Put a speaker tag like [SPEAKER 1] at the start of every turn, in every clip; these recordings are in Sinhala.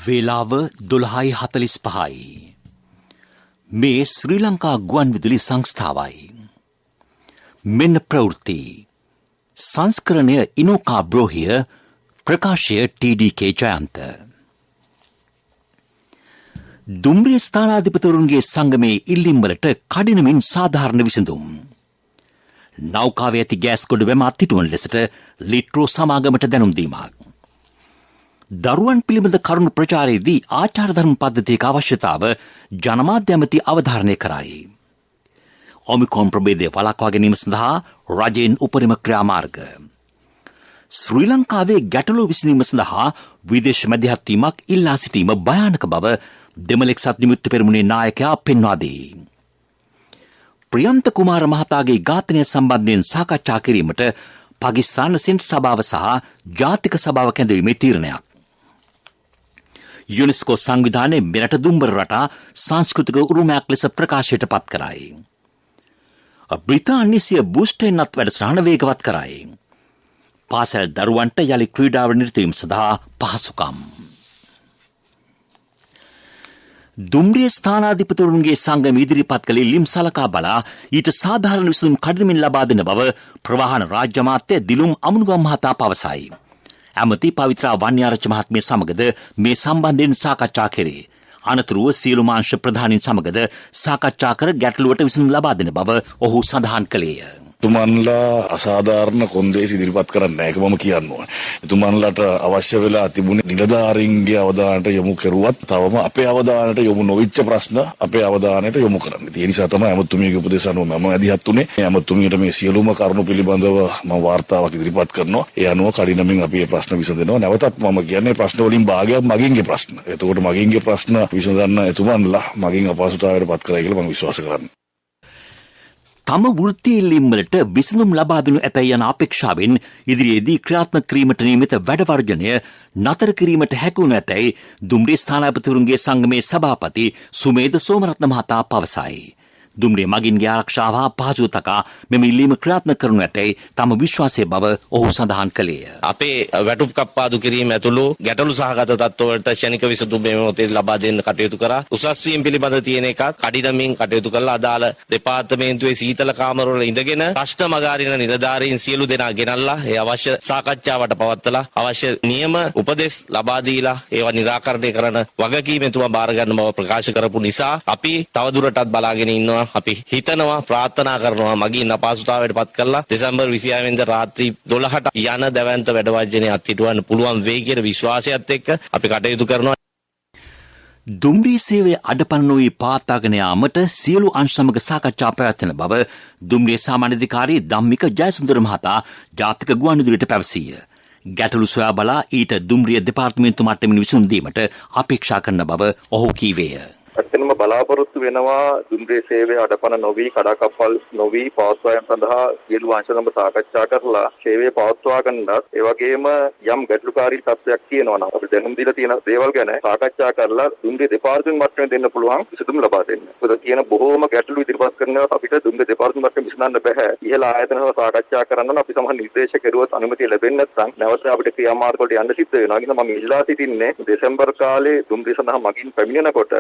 [SPEAKER 1] වේලාව 12:45යි. මේ ශ්‍රී ලංකා ගුවන්විදුලි සංස්ථාවයි. මෙන්න ප්‍රවෘත්ති. සංස්කරණය ඉනෝකා බ්‍රෝහිය, ප්‍රකාශය ටීඩී.කේ ජයන්ත. දුම්රිය ස්ථානාධිපතිවරුන්ගේ සංගමේ ඉල්ලීම්වලට කඩිනමින් සාධාරණ විසඳුම්. නෞකාවේ ඇති ගෑස් ගොඩබැම අත්හිටුවන ලෙසට ලිට්‍රෝ සමාගමට දැනුම් දීමක්. දරුවන් පිළිබඳ කරුණු ප්‍රචාරයේදී ආචාර ධර්ම පද්ධතියක අවශ්‍යතාව ජනමාධ්‍ය ඇමති අවධාරණය කරයි. ඔමික්‍රොන් ප්‍රභේදය වළක්වා ගැනීම සඳහා රජයෙන් උපරිම ක්‍රියාමාර්ග. ශ්‍රී ලංකාවේ ගැටලුව විසඳීම සඳහා විදේශ මැදිහත්වීමක් ඉල්ලා සිටීම භයානක බව දෙමළ එක්සත් විමුක්ති පෙරමුණේ නායකයා පෙන්වා දෙයි. ප්‍රියන්ත කුමාර මහතාගේ ඝාතනය සම්බන්ධයෙන් සාකච්ඡා කිරීමට පාකිස්තාන සෙනට් සභාව සහ ජාතික සභාව කැඳවීමේ තීරණයක්. යුනෙස්කෝ සංවිධානයේ මෙරට දුම්බර රටා සංස්කෘතික උරුමයක් ලෙස ප්‍රකාශයට පත් කරයි. බ්‍රිතාන්‍ය සිය බූස්ටර්නත් වැඩසටහන වේගවත් කරයි. පාසල් දරුවන්ට යලි ක්‍රීඩාව නිරතවීම සඳහා පහසුකම්. දුම්රිය ස්ථානාධිපතිවරුන්ගේ සංගම ඉදිරිපත් කළ ඉල්ලීම් සලකා බලා ඊට සාධාරණ විසඳුම් කඩිනමින් ලබා දෙන බව ප්‍රවාහන රාජ්‍ය අමාත්‍ය දිලුම් අමුණුගම් මහතා පවසයි. ඇමති පවිත්‍රා වන්‍යාරච්චි මහත්මිය සමගද මේ සම්බන්ධයෙන් සාකච්ඡා කෙරේ. අනතුරුව සියලුම අංශ ප්‍රධානීන් සමගද සාකච්ඡා කර ගැටලුවට විසඳුම් ලබා දෙන බව ඔහු සඳහන් කළේය.
[SPEAKER 2] එතුමන්ලා අසාධාරණ කොන්දේසි ඉදිරිපත් කරන්නේ නැහැ. ඒක මම කියන්න ඕනේ. එතුමන්ලාට අවශ්‍ය වෙලා තිබුණේ නිලධාරීන්ගේ අවධානයට යොමු කරුවත් තවම අපේ අවධානයට යොමු නොවිච්ච ප්‍රශ්න අපේ අවධානයට යොමු කරන්නේ. ඒ නිසා තමයි ඇමතුමියගේ උපදේශ අනුව මම ඇදිහත් උනේ. ඇමතුමියට මේ සියලුම කරුණු පිළිබඳව මම වාර්තාවක් ඉදිරිපත් කරනවා. ඒ අනුව කඩිනමින් අපි මේ ප්‍රශ්න විසඳනවා. නැවතත් මම කියන්නේ ප්‍රශ්න වලින් භාගයක් මගින්ගේ ප්‍රශ්න. එතකොට මගින්ගේ ප්‍රශ්න විසඳන්න එතුමන්ලා මගින් අපහසුතාවයට පත් කරයි කියලා මම විශ්වාස කරනවා.
[SPEAKER 1] තම වෘත්තීය ඉල්ලීම්වලට විසඳුම් ලබා දෙනු ඇතැයි යන අපේක්ෂාවෙන් ඉදිරියේදී ක්‍රියාත්මක කිරීමට නියමිත වැඩ වර්ජනය නතර කිරීමට හැකිවනු ඇතැයි දුම්රිය ස්ථානාධිපතිවරුන්ගේ සංගමේ සභාපති සුමේද සෝමරත්න මහතා පවසයි. දුම්රිය මගින්ගේ ආරක්ෂාව හා පහසුව තකා මෙම ඉල්ලීම ක්‍රියාත්මක කරනු ඇතැයි තම විශ්වාසය බව ඔහු සඳහන් කළේය.
[SPEAKER 3] අපේ වැටුප් කප්පාදු කිරීම ඇතුළු ගැටලු සහගත තත්ත්වවලට ක්ෂණික විසඳුම් මේ මොහොතේ ලබා දෙන්න කටයුතු කරා. උසස් වීම පිළිබඳ තියෙන එකත් කඩිනමින් කටයුතු කරලා අදාළ දෙපාර්තමේන්තුවේ සීතල කාමරවල ඉඳගෙන ප්‍රශ්න මගහරින නිලධාරීන් සියලු දෙනා ගෙනල්ලා ඒ අවශ්‍ය සාකච්ඡාවට පවත්වලා අවශ්‍ය නියම උපදෙස් ලබා දීලා ඒවා निराකරණය කරන වගකීම එතුමා බාර ගන්න බව ප්‍රකාශ කරපු නිසා අපි තවදුරටත් බලාගෙන ඉන්නවා. අපි හිතනවා ප්‍රාර්ථනා කරනවා මගින් අපහසුතාවයට පත් කරලා දෙසැම්බර් 26 වෙනිදා රාත්‍රී 12ට යන දැවැන්ත වැඩවර්ජනය අත්හිටුවන්න පුළුවන් වෙයි කියන විශ්වාසයත් එක්ක අපි කටයුතු කරනවා.
[SPEAKER 1] දුම්රිය සේවය අඩපණ නොවී පවත්වාගෙන යාමට සියලු අංශ සමග සාකච්ඡා පැවැත්වෙන බව දුම්රිය සාමාන්‍ය අධිකාරී ධම්මික ජයසුන්දර මහතා ජාතික ගුවන්විදුලියට පැවසීය. ගැටලු සොයා බලා ඊට දුම්රිය දෙපාර්තමේන්තු මට්ටමින් විසඳුම් දීමට අපේක්ෂා කරන බව ඔහු කීවේය.
[SPEAKER 4] ඇත්තටම බලාපොරොත්තු වෙනවා දුම්රිය සේවය අඩපණ නොවි කඩාකප්පල් නොවි පවත්වා යාම සඳහා සියලු අංශ සමග සාකච්ඡා කරලා සේවය පවත්වා ගන්නත් ඒ වගේම යම් ගැටලුකාරී තත්ත්වයක් තියෙනවා නම් අපි දැනුම් දීලා තියෙන දේවල් ගැන සාකච්ඡා කරලා දුම්රිය දෙපාර්තමේන්තු මට්ටමේ දෙන්න පුළුවන් විසඳුම් ලබා දෙන්න. මොකද කියන බොහෝම ගැටලු ඉදිරිපත් කරනවා අපිට දුම්රිය දෙපාර්තමේන්තු මට්ටමේ විසඳන්න බෑ. ඉහළ ආයතන වල සාකච්ඡා කරන්න අපි සමහර නිර්දේශ කෙරුවොත් අනුමැතිය ලැබෙන්නේ නැත්නම් නැවත අපිට ක්‍රියාමාර්ග වලට යන්න සිද්ධ වෙනවා. ඒ නිසා මම ඉල්ලා සිටින්නේ දෙසැම්බර් කාලේ දුම්රිය සඳහා මගින් පැමිණෙනකොට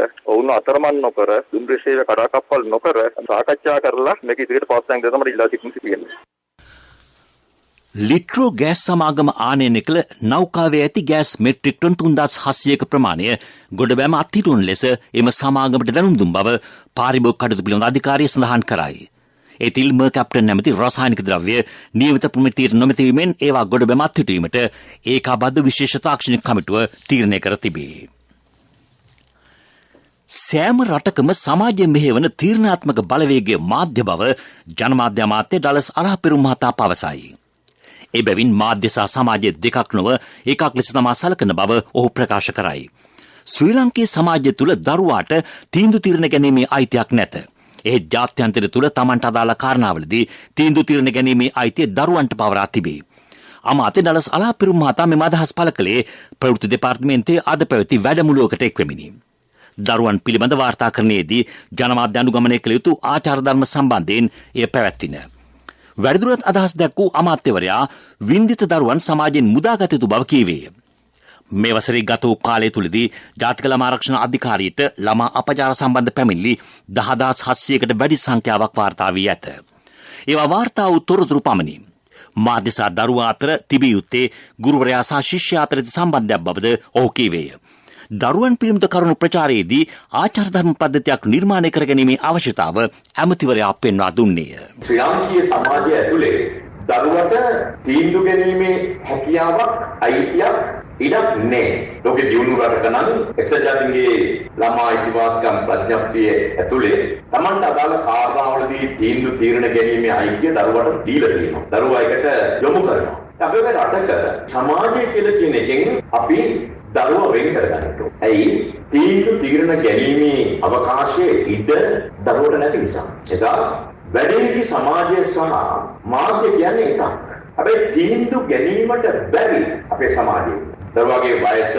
[SPEAKER 4] අතරමන් නොකර දුම්රිය සේවය කඩාකප්පල් නොකර සාකච්ඡා කරලා මේක ඉදිරියට පවත්වාගෙන යන්න තමයි ඉල්ලා සිටින්නේ.
[SPEAKER 1] ලිට්‍රෝ ගෑස් සමාගම ආනයනය කළ නෞකාවේ ඇති ගෑස් මෙට්‍රික් ටන් 3700ක ප්‍රමාණය ගොඩබැම අත්හිටුවන ලෙස එම සමාගමට දැනුම් දුන් බව පාරිභෝගික කටයුතු පිළිබඳ අධිකාරිය සඳහන් කරයි. එතිල් කැප්ටන් නැමැති රසායනික ද්‍රව්‍ය නියමිත ප්‍රමිතියට නොමැතිවීමෙන් ඒවා ගොඩබැම අත්හිටුවීමට ඒකාබද්ධ විශේෂ තාක්ෂණික කමිටුව තීරණය කර තිබේ. සෑම රටකම සමාජය මෙහෙවන තීරණාත්මක බලවේගයේ මාධ්‍ය බව ජනමාධ්‍ය අමාත්‍ය ඩලස් අරහපෙරුම් මහතා පවසයි. එබැවින් මාධ්‍ය සහ සමාජය දෙකක් නොව එකක් ලෙස තමා සලකන බව ඔහු ප්‍රකාශ කරයි. ශ්‍රී ලංකේ සමාජය තුළ දරුවාට තීන්දුව తీරන ගැනීමේ අයිතියක් නැත. එහෙත් ජාත්‍යන්තර තුළ තමන්ට අදාළ කාරණාවලදී තීන්දුව తీරන ගැනීමේ අයිතිය දරුවන්ට පවරා තිබේ. අමාත්‍ය ඩලස් අරහපෙරුම් මහතා මෙම අදහස් පළ කළේ ප්‍රවෘත්ති දෙපාර්තමේන්තයේ අද පැවති වැඩමුළුවකට එක්වෙමිනි. දරුවන් පිළිබඳ වාර්තාකරණයේදී ජනමාධ්‍ය අනුගමනය කළ යුතු ආචාර ධර්ම සම්බන්ධයෙන් එය පැවැත්වින. වැඩිදුරටත් අදහස් දැක් වූ අමාත්‍යවරයා වින්දිත දරුවන් සමාජයෙන් මුදාගත යුතු බව කීවේය. මේ වසරේ ගත වූ කාලය තුලදී ජාතික ළමා ආරක්ෂණ අධිකාරියට ළමා අපචාර සම්බන්ධ පැමිණිලි 10700කට වැඩි සංඛ්‍යාවක් වාර්තා වී ඇත. ඒවා වාර්තා වූ තොරතුරු පමණි. මාධ්‍ය සහ දරුවා අතර තිබිය යුත්තේ ගුරුවරයා සහ ශිෂ්‍යයා අතර සම්බන්ධයක් බවද ඔහු කීවේය. දරුවන් පිළිබඳ කරුණු ප්‍රචාරයේදී ආචාර ධර්ම පද්ධතියක් නිර්මාණය කර ගැනීමේ අවශ්‍යතාව ඇමතිවරයා පෙන්වා දුන්නේය.
[SPEAKER 5] ශ්‍රී ලාංකීය සමාජය ඇතුලේ දරුවට තීන්දුව ගැනීමේ හැකියාවක් අයිතියක් ඉඩක් නැහැ. ලෝකේ දියුණු රටක නම් එක්සත් ජාතීන්ගේ ළමා අයිතිවාසිකම් ප්‍රඥප්තිය ඇතුලේ Tamanට අදාළ කාර්යාවලදී තීන්දුව තීරණ ගැනීමේ අයිතිය දරුවට දීලා තියෙනවා. දරුවා එකට යොමු කරනවා. අපේ රටක සමාජය කියලා කියන එකෙන් අපි දරුවා වෙන් කරගන්න ඕනේ. ඇයි? තීන්දුව තීරණ ගැනීමේ අවකාශයේ ඉඩ දරුවට නැති නිසා. එසා වැඩිහිටි සමාජය සහ මාධ්‍ය කියන්නේ එකක්. හැබැයි තීන්දුව ගැනීමට බැරි අපේ සමාජයේ දරුවාගේ වයස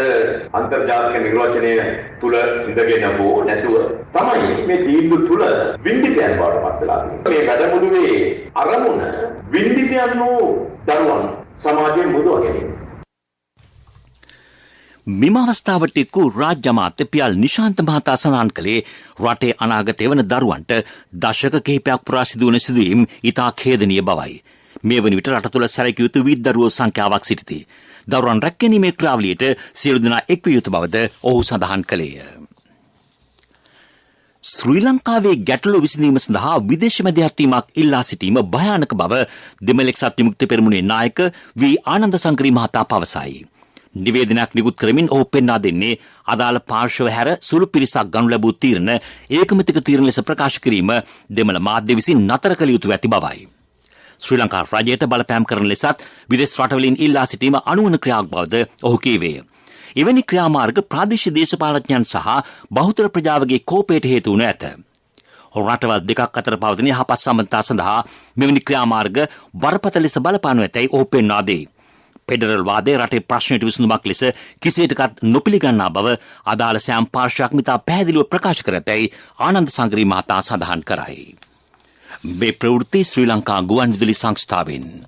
[SPEAKER 5] අන්තර්ජාතික නිර්වචනය තුල ඉඳගෙන හෝ නැතුව තමයි මේ තීන්දුව තුල වින්දිතයන් බවට පත් වෙලා තියෙන්නේ. මේ වැඩමුළුවේ අරමුණ වින්දිතයන් වූ දරුවන් සමාජයෙන් මුදවා ගැනීම.
[SPEAKER 1] මෙම අවස්ථාවට එක්ක රාජ්‍ය අමාත්‍ය පියල් නිශාන්ත මහතා සඳහන් කළේ රටේ අනාගතය වන දරුවන්ට දශක කිහිපයක් පුරා සිදුවන සිදුවීම් ඉතා ඛේදනීය බවයි. මේ වන විට රට තුළ සැලකිය යුතු විද්දරුවෝ සංඛ්‍යාවක් සිටිති. දරුවන් රැකගැනීමේ ක්‍රියාවලියට සියලු දෙනා එක්විය යුතු බවද ඔහු සඳහන් කළේය. ශ්‍රී ලංකාවේ ගැටලු විසඳීම සඳහා විදේශ මැදිහත්වීමක් ඉල්ලා සිටීම භයානක බව දෙමළ එක්සත් විමුක්ති පෙරමුණේ නායක වී ආනන්ද සංග්‍රී මහතා පවසයි. නිවේදනයක් නිකුත් කරමින් ඔහු පෙන්වා දෙන්නේ අදාළ පාර්ශව හැර සුළු පිරිසක් ගනු ලැබූ තීරණ ඒකමතික තීරණ ලෙස ප්‍රකාශ කිරීම දෙමළ මාධ්‍ය විසින් නතර කළ යුතු ඇති බවයි. ශ්‍රී ලංකා රජයට බලපෑම් කරන ලෙසත් විදේශ රටවලින් ඉල්ලා සිටීම අනුවන ක්‍රියාවක් බවද ඔහු කීවේය. එවැනි ක්‍රියාමාර්ග ප්‍රාදේශීය දේශපාලඥයන් සහ බහුතර ප්‍රජාවගේ කෝපයට හේතු වනු ඇත. රටවල් දෙකක් අතර පවතින යහපත් සම්බන්ධතා සඳහා මෙවැනි ක්‍රියාමාර්ග බරපතල ලෙස බලපානු ඇතැයි ඔහු පෙන්වා දෙයි. ෆෙඩරල් වාදයේ රටේ ප්‍රශ්නයට විසඳුමක් ලෙස කිසිවිටකත් නොපිළිගන්නා බව අදාළ සෑම පාර්ශ්වයක් මිතා පැහැදිලිව ප්‍රකාශ කර ඇතැයි ආනන්ද සංග්‍රී මහතා සඳහන් කරයි. මේ ප්‍රවෘත්ති ශ්‍රී ලංකා ගුවන්විදුලි සංස්ථාවෙන්.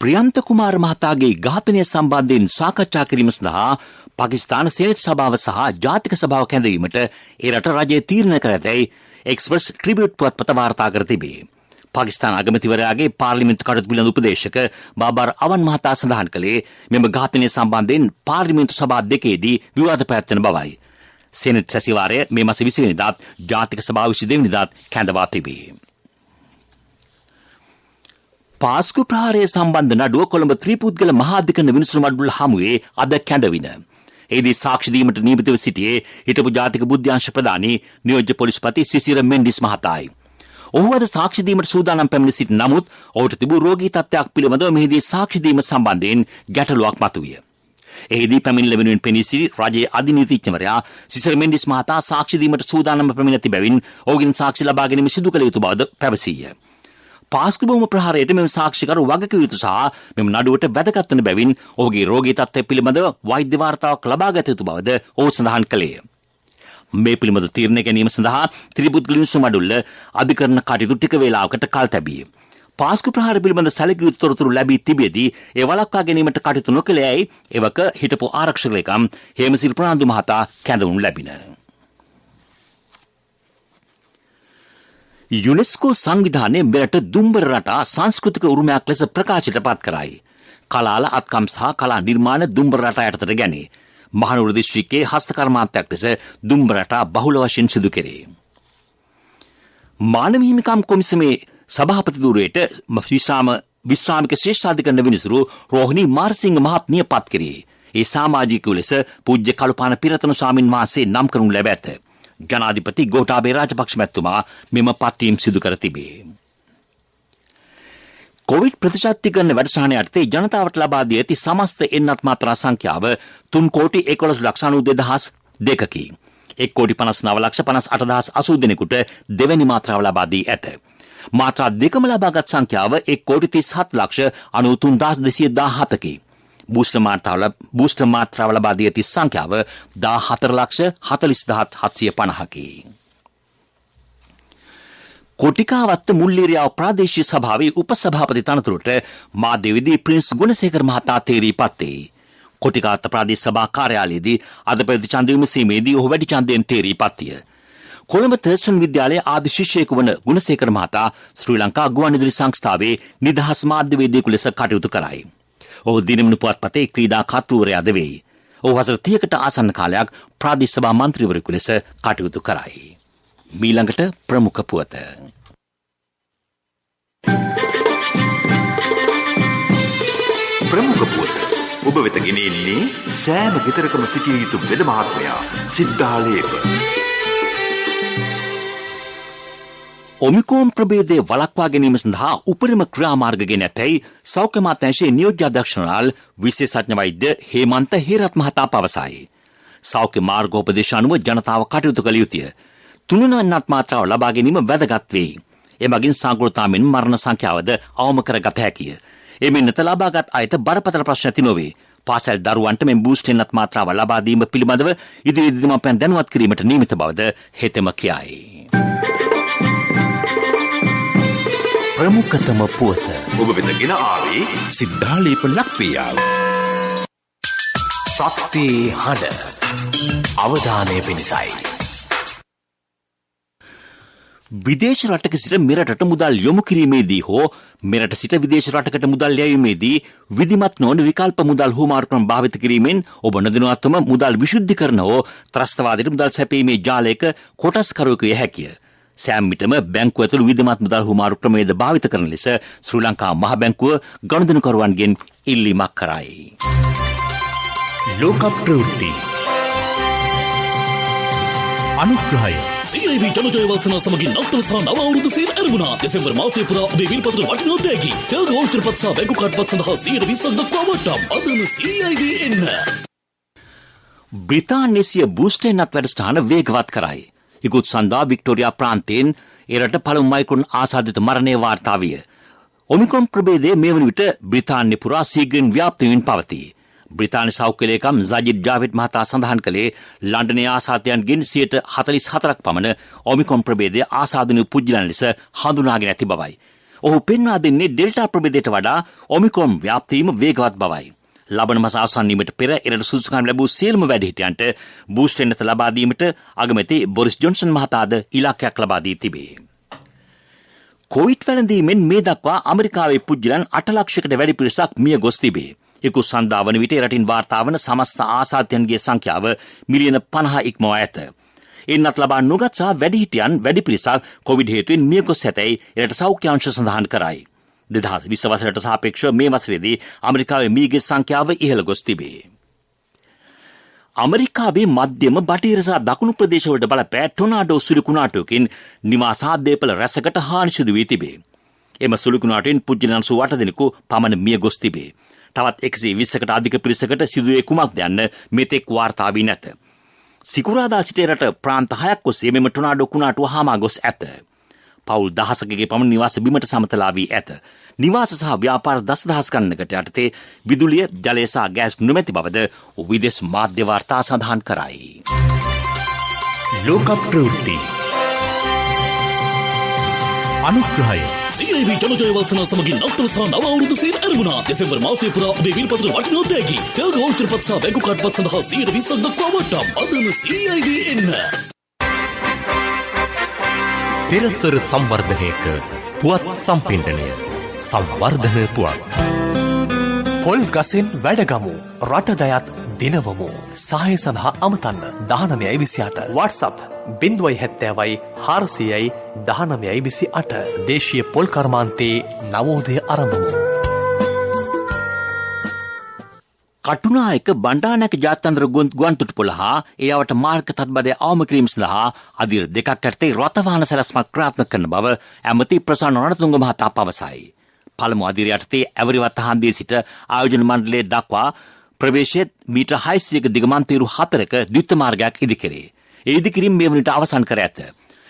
[SPEAKER 1] ප්‍රියන්ත කුමාර මහතාගේ ඝාතනය සම්බන්ධයෙන් සාකච්ඡා කිරීම සඳහා පාකිස්තාන සෙනෙට් සභාව සහ ජාතික සභාව කැඳවීමට ඒ රට රජය තීරණය කර ඇතැයි එක්ස්ප්‍රස් ට්‍රිබියුට් පුවත්පත වාර්තා කර තිබේ. පාකිස්තාන අගමැතිවරයාගේ පාර්ලිමේන්තු කටයුතු පිළිබඳ උපදේශක බාබර් අවන් මහතා සඳහන් කළේ මෙම ඝාතනය සම්බන්ධයෙන් පාර්ලිමේන්තු සභා දෙකේදී විවාද පැවැත්වෙන බවයි. සෙනෙට් සැසිවාරය මේ මාස 20 වෙනිදාත් ජාතික සභාව 22 වෙනිදාත් කැඳවා තිබේ. පාස්කු ප්‍රහාරය සම්බන්ධ නඩුව කොළඹ ත්‍රිපුද්ගල මහාධිකරණ විනිසුරු මඩුල්ල හමුවේ අද කැඳවින. එහිදී සාක්ෂි දීමට නියමිතව සිටියේ හිටපු ජාතික බුද්ධ්‍යංශ ප්‍රධානී නියෝජ්‍ය පොලිස්පති සිසිර මෙන්ඩිස් මහතායි. ඔහු අද සාක්ෂි දීමට සූදානම් පැමිණ සිටි නමුත් ඔහුට තිබූ රෝගී තත්ත්වයක් පිළිබඳව මෙහිදී සාක්ෂි දීම සම්බන්ධයෙන් ගැටලුවක් මතුවිය. එහිදී පැමිණිල්ල වෙනුවෙන් පෙනී සිටි රජයේ අධිනීතිඥවරයා සිසිර මෙන්ඩිස් මහතා සාක්ෂි දීමට සූදානම්ව පැමිණ ඇති බැවින් ඔහුගෙන් සාක්ෂි ලබා ගැනීම සිදු කළ යුතු බවද පැවසීය. පාස්කු බොහොම ප්‍රහාරයට මෙම සාක්ෂිකරු වගකිව යුතු සහ මෙම නඩුවට වැදගත් වන බැවින් ඔහුගේ රෝගී තත්ත්වය පිළිබඳව වෛද්‍ය වාර්තාවක් ලබාගත යුතු බවද ඔහු සඳහන් කළේය. මේ පිළිබඳ තීරණ ගැනීම සඳහා ත්‍රිපුද්ගල විනිසුරු මඩුල්ල අධිකරණ කටයුතු ටික වේලාවකට කල් තැබියේ. පාස්කු ප්‍රහාර පිළිබඳ සැලකිය යුතු තොරතුරු ලැබී තිබියදී ඒ වළක්වා ගැනීමට කටයුතු නොකළේයි එවක හිටපු ආරක්ෂක ලේකම් හේමසිරි ප්‍රනාන්දු මහතා කැඳවනු ලැබින. යුනෙස්කෝ සංවිධානය මෙරට දුම්බර රටා සංස්කෘතික උරුමයක් ලෙස ප්‍රකාශයට පත් කරයි. කලාල අත්කම් සහ කලා නිර්මාණ දුම්බර රටා යටතට ගැනේ. මහනුවර දිස්ත්‍රික්කයේ හස්තකර්මාන්තයක් ලෙස දුම්බර රටා බහුල වශයෙන් සිදු කෙරේ. මානව හිමිකම් කොමිසමේ සභාපති ධුරයට විශ්‍රාමික ශ්‍රේෂ්ඨාධිකරණ විනිසුරු රෝහිණී මාර්සිංහ මහත්මිය පත් කෙරේ. ඒ සමාජිකයෝ ලෙස පූජ්‍ය කළුපාන පිරතන ස්වාමින් වහන්සේ නම් කරනු ලැබ ඇත. ජනාධිපති ගෝඨාභය රාජපක්ෂ මැතිතුමා මෙම පත්වීම් සිදු කර තිබේ. කොවිඩ් ප්‍රතිශතීකරණ වැඩසටහන යටතේ ජනතාවට ලබා දී ඇති සමස්ත එන්නත් මාත්‍රා සංඛ්‍යාව 3,11,92,2කි. 1,59,58,080 දෙනෙකුට දෙවැනි මාත්‍රාව ලබා දී ඇත. මාත්‍රා දෙකම ලබාගත් සංඛ්‍යාව 1,37,93,217කි. බූස්ටර් මාත්‍රාව ලබා දී ඇති සංඛ්‍යාව 14,40,750කි. කොටිකාවත්ත මුල්ලේරියාව ප්‍රාදේශීය සභාවේ උපසභාපති තනතුරට මාධ්‍යවේදී ප්‍රින්ස් ගුණසේකර මහතා තේරී පත්තේ. කොටිකාවත්ත ප්‍රාදේශ සභා කාර්යාලයේදී අද පැවති ඡන්ද විමසීමේදී ඔහු වැඩි ඡන්දයෙන් තේරී පත්තිය. කොළඹ තර්ස්ටන් විද්‍යාලයේ ආදි ශිෂ්‍යයෙකු වන ගුණසේකර මහතා ශ්‍රී ලංකා ගුවන්විදුලි සංස්ථාවේ නිදහස් මාධ්‍යවේදියෙකු ලෙස කටයුතු කරයි. ඔහු දිනමන පුවත්පතේ ක්‍රීඩා කර්තෘවරයාද වෙයි. ඔහු වසර 30කට ආසන්න කාලයක් ප්‍රාදේශ සභා මන්ත්‍රීවරයෙකු ලෙස කටයුතු කරයි. මීළඟට ප්‍රමුඛ පුවත.
[SPEAKER 6] ප්‍රමුඛ පුවත ඔබ වෙත ගෙනෙන්නේ සෑම ගෙදරකම සිටිය යුතු වෙද මහත්මයා සිද්ධාලේප.
[SPEAKER 1] ඔමික්‍රෝන් ප්‍රභේදය වළක්වා ගැනීම සඳහා උපරිම ක්‍රියාමාර්ග ගෙන ඇතැයි සෞඛ්‍ය අමාත්‍යාංශයේ නියෝජ්‍ය අධ්‍යක්ෂණාල් විශේෂඥ වෛද්‍ය හේමන්ත හේරත් මහතා පවසයි. සෞඛ්‍ය මාර්ගෝපදේශ අනුව ජනතාව කටයුතු කළ යුතුය. තුනනන්නත් මාත්‍රාව ලබා ගැනීම වැදගත් වෙයි. එමගින් සංකෘතාවෙන් මරණ සංඛ්‍යාවද අවම කරගත හැකිය. එමෙන්නත ලබාගත් අයට බරපතල ප්‍රශ්න ඇති නොවේ. පාසල් දරුවන්ට මෙන් බූස්ට් එන්නත් මාත්‍රාව ලබා දීම පිළිබඳව ඉදිරියේ දෙමාපියන් දැනුවත් කිරීමට නියමිත බවද හෙතෙම කියයි. ප්‍රමුඛතම පුවත
[SPEAKER 6] ඔබ වෙත ගෙන ආවේ සිද්ධාලේප ලක්වියාව.
[SPEAKER 1] ශක්ති හඬ අවධානය පිණිසයි. විදේශ රටක සිට මෙරටට මුදල් යොමු කිරීමේදී හෝ මෙරට සිට විදේශ රටකට මුදල් යැවීමේදී විධිමත් නොවන විකල්ප මුදල් හුවමාරු ක්‍රම භාවිත කිරීමෙන් ඔබ නොදැනුවත්වම මුදල් විශුද්ධිකරණ හෝ ත්‍රස්තවාදයට මුදල් සැපීමේ ජාලයක කොටස්කරුවෙකු විය හැකිය. සෑම විටම බැංකුව ඇතුළු විධිමත් මුදල් හුවමාරු ක්‍රමයේද භාවිත කරන ලෙස ශ්‍රී ලංකා මහ බැංකුව ගනුදෙනුකරුවන්ගෙන් ඉල්ලීමක් කරයි.
[SPEAKER 7] ලෝක ප්‍රවෘත්ති අනුග්‍රහය CIB ජනජයවාසනා සමගින් නවතන සහ නව අවුරුදු සේල ඇරඹුණා. දෙසැම්බර් මාසය පුරා ඔබේ විල්පත්‍ර වටිනා තෑගි තෙල් ගෝල්තරපත් සහ බැංකු කාඩ්පත් සඳහා 20% දක්වා වටම්. අදම CIB එන්න.
[SPEAKER 1] බ්‍රිතාන්‍යයේ සිය බූස්ට් එන්නත් වැඩසටහන වේගවත් කරයි. ඉකුත් සඳහා වික්ටෝරියා ප්‍රාන්තයෙන් එරට පළමු මයික්‍රොන් ආසාදිත මරණය වාර්තා විය. ඔමික්‍රොන් ප්‍රභේදය මේ වන විට බ්‍රිතාන්‍ය පුරා සීඝ්‍රයෙන් ව්‍යාප්ත වෙමින් පවතී. බ්‍රිතාන්‍ය සෞඛ්‍ය ලේකම් සජිද් ජාවිද් මහතා සඳහන් කළේ ලන්ඩනයේ ආසාදයන්ගෙන් 44% පමණ ඔමික්‍රොන් ප්‍රභේදය ආසාදන පුද්ගලයන් ලෙස හඳුනාගෙන ඇති බවයි. ඔහු පෙන්වා දෙන්නේ ඩෙල්ටා ප්‍රභේදයට වඩා ඔමික්‍රොන් ව්‍යාප්ත වීම වේගවත් බවයි. ලබන මාස අවසන් වීමට පෙර එරට සුදුසුකම් ලැබූ සියලුම වැඩිහිටියන්ට බූස්ට් එන්නත ලබා දීමට අගමැති බොරිස් ජොන්සන් මහතාද ඉලක්කයක් ලබා දී තිබේ. කොවිඩ් වැළඳීමෙන් මේ දක්වා ඇමරිකාවේ පුද්ගලයන් 8 ලක්ෂයකට වැඩි පිරිසක් මිය ගොස් තිබේ. ඉකුත් සඳහා වන විට රටින් වාර්තා වන සමස්ත ආසාදයන්ගේ සංඛ්‍යාව මිලියන 50 ඉක්මවා ඇත. එන්නත් ලබා නොගත් සහ වැඩිහිටියන් වැඩි පිරිසක් කොවිඩ් හේතුවෙන් මිය ගොස් ඇතැයි එරට සෞඛ්‍ය අංශ සඳහන් කරයි. 2020 වසරට සාපේක්ෂව මේ වසරේදී ඇමරිකාවේ මියගේ සංඛ්‍යාව ඉහළ ගොස් තිබේ. ඇමරිකාවේ මධ්‍යම බටහිර සහ දකුණු ප්‍රදේශවලට බලපෑ ටොනාඩෝ සුළි කුණාටුවකින් නිවාස ආදේපල රැසකට හානි සිදු වී තිබේ. එම සුළි කුණාටුවෙන් පුද්ගලයන් 8 දෙනෙකු පමණ මිය ගොස් තිබේ. තවත් 120කට අධික පිරිසකට සිදුවේ කුමක්ද යන්න මෙතෙක් වාර්තා වී නැත. සිකුරාදා සිට රට ප්‍රාන්ත 6ක් ඔස්සේ මෙම ටොනාඩෝ කුණාටුව හාමා ගොස් ඇත. පවුල් දහසකගේ පමණ නිවාස බිමට සමතලා වී ඇත. නිවාස සහ ව්‍යාපාර දසදහස් ගණනකට යටතේ විදුලිය, ජලය සහ ගෑස් නොමැති බවද විදේශ මාධ්‍ය වාර්තා සඳහන් කරයි.
[SPEAKER 7] ලෝක ප්‍රවෘත්ති අනුග්‍රහය CIB ජනජයවාසනා සමගින් නවතන සහ නව අවුරුදු සේල ඇරඹුණා. දෙසැම්බර් මාසය පුරා ඔබේ විල්පත්‍ර වටිනා තෑගි තෙල් ගෝල්තරපත් සහ බැංකු කාඩ්පත් සඳහා 20% දක්වා වටම්. අදම CIB එන්න. පෙරසර සංවර්ධනයක පුවත් සම්පින්ඩනය සංවර්ධන පුවත්. පොල් ගසෙන් වැඩගමු රටදයත් දිනවමු. සහය සඳහා අමතන්න 1928 WhatsApp 070 400 1928 දේශීය පොල් කර්මාන්තයේ නවෝදය ආරම්භමු.
[SPEAKER 1] කටුනායක බණ්ඩාරනායක ජාත්‍යන්තර ගුවන්තොටුපොළ හා ඒ අවට මාර්ග තත්බදය අවම කිරීම සඳහා අදියර දෙකක් යටතේ රථවාහන සැලැස්මක් ක්‍රියාත්මක කරන බව ඇමති ප්‍රසන්න රණතුංග මහතා පවසයි. පළමු අදියර යටතේ ඇවරිවත්ත හන්දියේ සිට ආයෝජන මණ්ඩලයේ දක්වා ප්‍රවේශයේ මීටර් 600ක දිගමන්තීරු 4ක ද්විත්ව මාර්ගයක් ඉදිකරේ. ඒ ඉදිකිරීම මේ වනට අවසන් කර ඇත.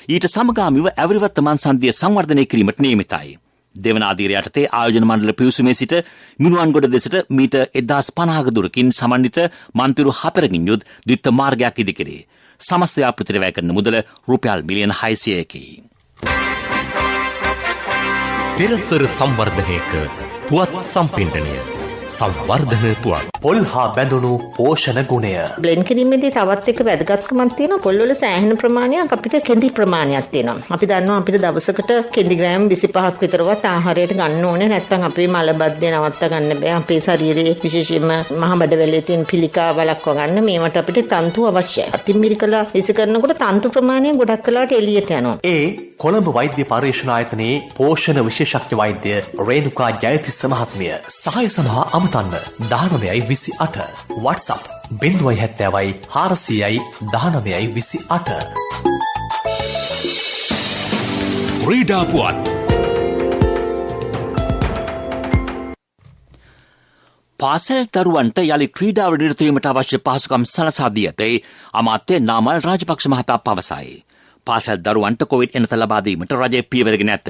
[SPEAKER 1] ඊට සමගාමීව ඇවරිවත්ත මන්සන්දිය සංවර්ධනය කිරීමට නියමිතයි. දෙවන අදියර යටතේ ආයෝජන මණ්ඩල පිවිසුමේ සිට මිනුවන්ගොඩ දෙසට මීටර් 1050ක දුරකින් සමන්විත මන්තිරු 4කින් යුත් ද්විත්ව මාර්ගයක් ඉදිකරේ. සමස්ත ව්‍යාපෘතියට වැය කරන මුදල රුපියල් මිලියන 600කි.
[SPEAKER 8] පෙරසර සංවර්ධනයක පුවත් සම්පින්ඩනය සංවර්ධන පුවත් පොල් හා බැඳුණු පෝෂණ ගුණය
[SPEAKER 9] බ්ලෙන්ඩ් කිරීමේදී තවත් එක වැදගත්කමක් තියෙනවා. පොල් වල සෑහෙන ප්‍රමාණයක් අපිට කෙඳි ප්‍රමාණයක් තියෙනවා. අපි දන්නවා අපිට දවසකට කෙඳි ග්‍රෑම් 25ක් විතරවත් ආහාරයට ගන්න ඕනේ. නැත්නම් අපේ මලබද්ධය නවත්ත ගන්න බෑ. අපේ ශරීරයේ විශේෂයෙන්ම මහ බඩවැලේ තියෙන පිළිකා වළක්ව ගන්න මේවට අපිට තන්තු අවශ්‍යයි. අතින් මිරිකලා විස කරනකොට තන්තු ප්‍රමාණය ගොඩක් කලකට එළියට යනවා.
[SPEAKER 8] ඒ කොළඹ වෛද්‍ය පරීක්ෂණ ආයතනයේ පෝෂණ විශේෂඥ වෛද්‍ය රේණුකා ජයතිස්ස මහත්මිය සහාය සඳහා අමතන්න 1928 WhatsApp 070 400 1928
[SPEAKER 7] ක්‍රීඩා පුවත්
[SPEAKER 1] පාසල් දරුවන්ට යළි ක්‍රීඩාවට නිරත වීමට අවශ්‍ය පහසුකම් සලසා දී ඇතැයි අමාත්‍ය නාමල් රාජපක්ෂ මහතා පවසයි. පාසල් දරුවන්ට කොවිඩ් එනත ලබා දීමට රජය පියවරගෙන ඇත.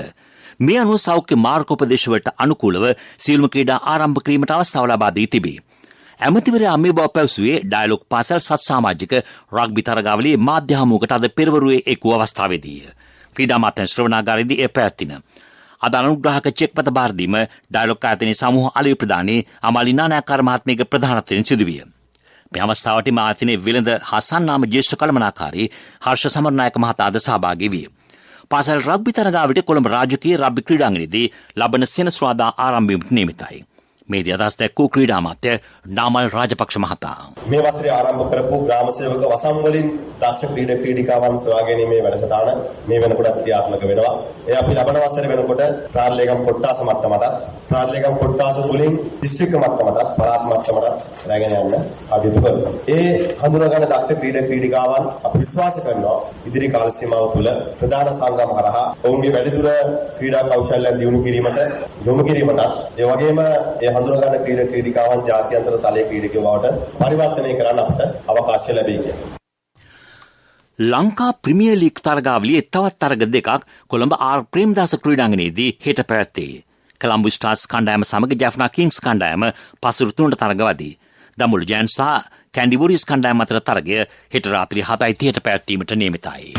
[SPEAKER 1] මේ අනුව සෞඛ්‍ය මාර්ගෝපදේශවලට අනුකූලව සියලුම ක්‍රීඩා ආරම්භ කිරීමට අවස්ථාව ලබා දී තිබේ. ඇමතිවරයා මේ බව පැවසුවේ ඩයලොග් පාසල් සත් සමාජික රග්බි තරගාවලියේ මාධ්‍ය හමුවකට අද පෙරවරුවේ එක් වූ අවස්ථාවේදී ක්‍රීඩා මාත්‍යංශ ශ්‍රවණාගාරයේදී එය පැවැත්වින. අද අනුග්‍රාහක චෙක්පත බාර දීම ඩයලොග් ආයතනයේ සමූහ අලෙවි ප්‍රධානී අමාලිනා නායකාර මහත්මියගේ ප්‍රධානත්වයෙන් සිදුවිය. මේ අවස්ථාවට ආයතනයේ විලඳ හසන් නාම ජ්‍යෙෂ්ඨ කළමනාකාරී හර්ෂ සමරනායක මහතා අද සහභාගී විය. පාසල් රග්බි තරගාවට කොළඹ රාජකීය රග්බි ක්‍රීඩාංගණයේදී ලබන සෙනසුරාදා ආරම්භ වීමට නියමිතයි. මේ දී අදහස් දැක්වූ ක්‍රීඩා අමාත්‍ය නාමල් රාජපක්ෂ මහතා
[SPEAKER 10] මේ වසරේ ආරම්භ කරපු ග්‍රාම සේවක වසම් වලින් දක්ෂ ක්‍රීඩිකාවන් සොයා ගැනීමේ වැඩසටහන මේ වෙනකොට ක්‍රියාත්මක වෙනවා. ඒ අපි ලබන වසරේ වෙනකොට ප්‍රාදේශීය කොට්ටාස මට්ටමට ප්‍රාදේශීය කොට්ටාස තුලින් දිස්ත්‍රික්ක මට්ටමට පළාත් මට්ටමට රැගෙන යන්න කටයුතු කරනවා. ඒ හඳුනාගන්න දක්ෂ ක්‍රීඩිකාවන් අපි විශ්වාස කරනවා ඉදිරි කාල සීමාව තුළ ප්‍රධාන සංගම් හරහා ඔවුන්ගේ වැඩිදුර ක්‍රීඩා කෞශල්‍ය දියුණු කිරීමට යොමු කිරීමට ඒ වගේම හඳුනාගන්න ක්‍රීඩිකාවන් ජාත්‍යන්තර තලයේ ක්‍රීඩකයෝ බවට පරිවර්තනය කරන්න අපට අවකාශය ලැබෙයි කියලා.
[SPEAKER 1] ලංකා ප්‍රීමියර් ලීග් තරගාවලියේ තවත් තරග දෙකක් කොළඹ ආර් ප්‍රේමදාස ක්‍රීඩාංගණයේදී හෙට පැවැත්තේ. කොළඹ ස්ටාර්ස් කණ්ඩායම සමග ජැෆ්නා කිංස් කණ්ඩායම පසුරු 3ට තරගවදී. දඹුල්ල ජයන්ට්ස් සහ කැන්ඩි වොරියර්ස් කණ්ඩායම අතර තරගය හෙට රාත්‍රී 7:30ට පැවැත්වීමට නියමිතයි.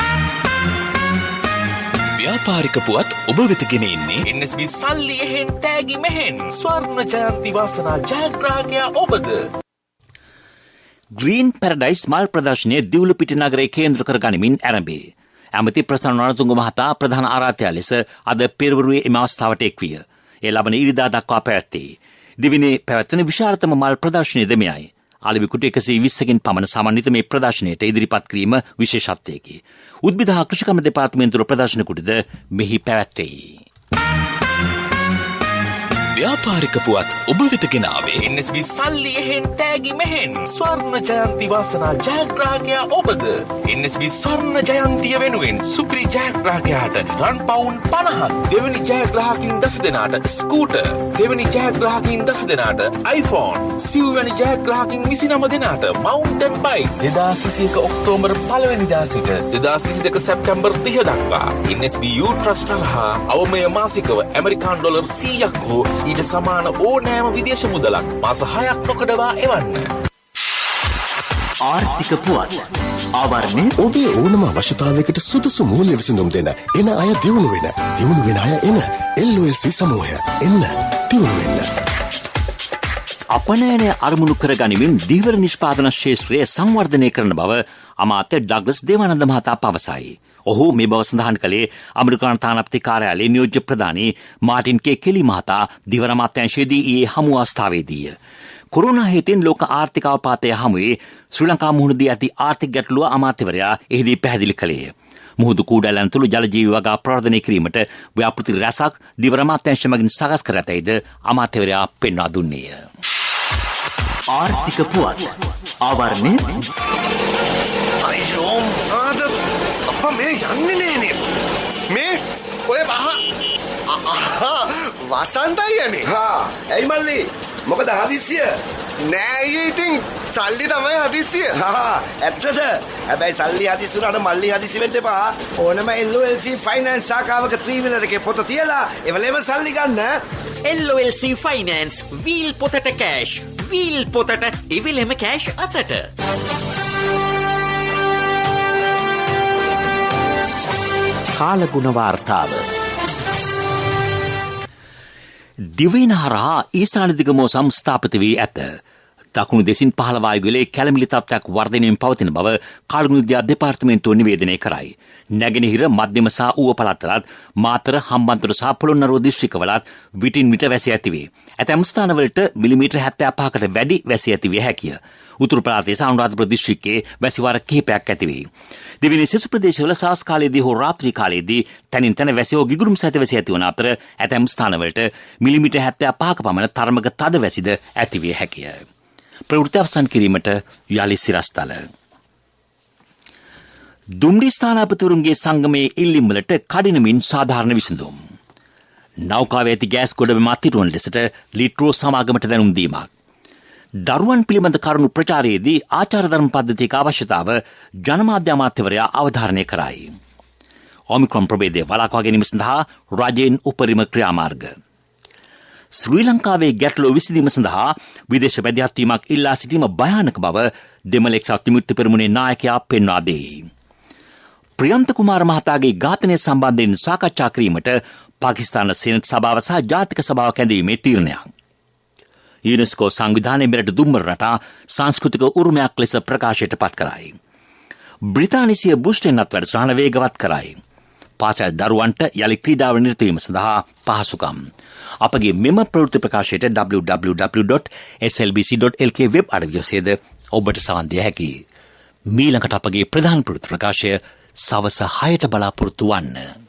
[SPEAKER 7] ව්‍යාපාරික පුවත් ඔබ වෙත ගෙන එන්නේ
[SPEAKER 11] NSB සල්ලි එහෙන් තෑගි මෙහෙන් ස්වර්ණ ජයන්ති වාසනා ජයග්‍රාහකයා ඔබද.
[SPEAKER 1] ග්‍රීන් පැරඩයිස් මල් ප්‍රදර්ශනය දිවුලුපිට නගරයේ කේන්ද්‍ර කර ගනිමින් ආරම්භේ. ඇමති ප්‍රසන්න රණතුංග මහතා ප්‍රධාන ආරාධකයා ලෙස අද පෙරවරුවේ එම අවස්ථාවට එක්විය. ඒ ලබන ඉරිදා දක්වා පැවැත්තේ. දිවිනේ පැවැත්වෙන විශාලතම මල් ප්‍රදර්ශනය දෙමයයි. අලෙවි කුටි 120කින් පමණ සමන්විත මේ ප්‍රදර්ශනයට ඉදිරිපත් කිරීම විශේෂත්වයකි. උද්භිද හා කෘෂිකර්ම දෙපාර්තමේන්තුව ප්‍රදර්ශන කුටිද මෙහි පැවැත්වෙයි.
[SPEAKER 7] ව්‍යාපාරික පුවත් ඔබ වෙත ගෙනාවේ
[SPEAKER 11] NSB සල්ලි එහෙන් තෑගි මෙහෙන් ස්වර්ණ ජයන්ති වාසනා ජයග්‍රාහකයා ඔබද. NSB ස්වර්ණ ජයන්තිය වෙනුවෙන් සුපිරි ජයග්‍රාහකයාට රන් පවුන් 50ක්, දෙවැනි ජයග්‍රාහකින් 10 දෙනාට ස්කූටර්, දෙවැනි ජයග්‍රාහකින් 10 දෙනාට iPhone, සිව්වැනි ජයග්‍රාහකින් 29 දෙනාට මවුන්ටන් බයික්. 2021 ඔක්තෝබර් 1 වෙනිදා සිට 2022 සැප්තැම්බර් 30 දක්වා NSB Youth Trust හා අවමය මාසිකව ඇමරිකානු ඩොලර් 100ක් හෝ ඊට සමාන ඕනෑම විදේශ මුදලක් මාස 6ක් නොකඩවා එවන්න.
[SPEAKER 8] ආර්ථික පුවත් ආවරණය
[SPEAKER 12] ඔබේ ඕනම අවශ්‍යතාවයකට සුදුසු මූල්‍ය විසඳුම් දෙන එන අය දියුණු වෙන අය එන LOLC සමූහය එන්න දියුණු වෙන්න.
[SPEAKER 1] අපනයනය අරමුණු කර ගනිමින් දීවර නිෂ්පාදන ශේත්‍රයේ සංවර්ධනය කරන බව අමාත්‍ය ඩග්ලස් දේවානන්ද මහතා පවසයි. ඔහු මේ බව සඳහන් කළේ ඇමරිකානු තානාපති කාර්යාලයේ නියෝජ්‍ය ප්‍රධානී මාටින් කේ කෙලි මහතා දිවර අමාත්‍යාංශයේදී ඊයේ හමු අවස්ථාවේදී කොරෝනා හේතුවෙන් ලෝක ආර්ථික අවපාතය හමුවේ ශ්‍රී ලංකා මුහුණ දී ඇති ආර්ථික ගැටලුව අමාත්‍යවරයා එහිදී පැහැදිලි කළේ. මුහුදු කූඩැලන් තුළු ජල ජීවි වගා ප්‍රවර්ධනය කිරීමට ව්‍යාපෘති රැසක් දිවර අමාත්‍යාංශ මගින් සකස් කර ඇතැයිද අමාත්‍යවරයා පෙන්වා දුන්නේය.
[SPEAKER 8] ආර්ථික පුවත් ආවරණය
[SPEAKER 12] අයියෝ ආද අප්පා මේ යන්නේ නෑනේ මේ ඔය වසන්තයි යන්නේ හා ඇයි මල්ලි මොකද හදිස්සිය නෑ ඉතින් සල්ලි තමයි හදිස්සිය ඇත්තද හැබැයි සල්ලි හදිස්සි උනාට මල්ලි හදිස්සි වෙන්න එපා ඕනම LOLC ෆයිනෑන්ස් ශාඛාවක ත්‍රිවිලර් එකේ පොත තියලා එවලේම සල්ලි ගන්න
[SPEAKER 13] LOLC ෆයිනෑන්ස් වීල් පොතට කෑෂ් වීල් පොතට ඉවිලෙම කෑෂ් අතට.
[SPEAKER 8] කාලගුණ වාර්තාව
[SPEAKER 1] දිවයින හරහා ඊසාන දිගමෝ සංස්ථාපිත වී ඇත. දකුණු දෙසින් පහළ වායුවලේ කැළමිලි තත්ත්වයක් වර්ධනයෙන් පවතින බව කාලගුණ විද්‍යා දෙපාර්තමේන්තුව නිවේදනය කරයි. නැගෙනහිර මධ්‍යම සහ ඌව පළාත්වලත් මාතර හම්බන්තොට සහ පොළොන්නරුව දිස්ත්‍රික්කවලත් විටින් විට වැසි ඇතිවේ. ඇතැම් ස්ථානවලට මිලිමීටර් 75කට වැඩි වැසි ඇතිවිය හැකිය. උතුරු පළාතේ සහ අනුරාධපුර දිස්ත්‍රික්කයේ වැසිවාර කිහිපයක් ඇතිවේ. දෙවෙනි සෙසු ප්‍රදේශවල සවස් කාලයේදී හෝ රාත්‍රී කාලයේදී තනින් තන වැසි හෝ ගිගුරුම් සහිත වැසි ඇතිවන අතර ඇතැම් ස්ථානවලට මිලිමීටර් 75ක පමණ තරමක තද වැසිද ඇතිවිය හැකිය. ප්‍රවෘත්ති අවසන් කිරීමට යලි සිරස්තල. දුම්රිය ස්ථානාපතිවරුන්ගේ සංගමයේ ඉල්ලීම්වලට කඩිනමින් සාධාරණ විසඳුම්. නෞකාවේ ඇති ගෑස් ගොඩබිම අත්හිටුවන ලෙසට ලිට්‍රෝ සමාගමට දැනුම් දීමක්. දරුවන් පිළිබඳ කරුණු ප්‍රචාරයේදී ආචාර ධර්ම පද්ධතියක අවශ්‍යතාව ජනමාධ්‍ය අමාත්‍යවරයා අවධාරණය කරයි. ඔමික්‍රොන් ප්‍රභේදය වළක්වා ගැනීම සඳහා රජයෙන් උපරිම ක්‍රියාමාර්ග. ශ්‍රී ලංකාවේ ගැටලුව විසඳීම සඳහා විදේශ මැදිහත්වීමක් ඉල්ලා සිටීම භයානක බව දෙමළ එක්සත් විමුක්ති පෙරමුණේ නායකයා පෙන්වා දෙයි. ප්‍රියන්ත කුමාර මහතාගේ ඝාතනය සම්බන්ධයෙන් සාකච්ඡා කිරීමට පාකිස්තාන සෙනට් සභාව සහ ජාතික සභාව කැඳවීමේ තීරණයක්. යුනෙස්කෝ සංවිධානය මෙරට දුම්බර රටා සංස්කෘතික උරුමයක් ලෙස ප්‍රකාශයට පත් කරයි. බ්‍රිතානිසිය බුස්ටෙන්වත් වැඩසටහන වේගවත් කරයි. පාසල් දරුවන්ට යළි ක්‍රීඩාව නිරතවීම සඳහා පහසුකම්. අපගේ මෙම ප්‍රවෘත්ති ප්‍රකාශයට www.slbc.lk වෙබ් අඩවිය ඔස්සේද ඔබට සවන් දිය හැකියි. මීළඟට අපගේ ප්‍රධාන ප්‍රවෘත්ති ප්‍රකාශය සවස 6ට බලාපොරොත්තු වන්න.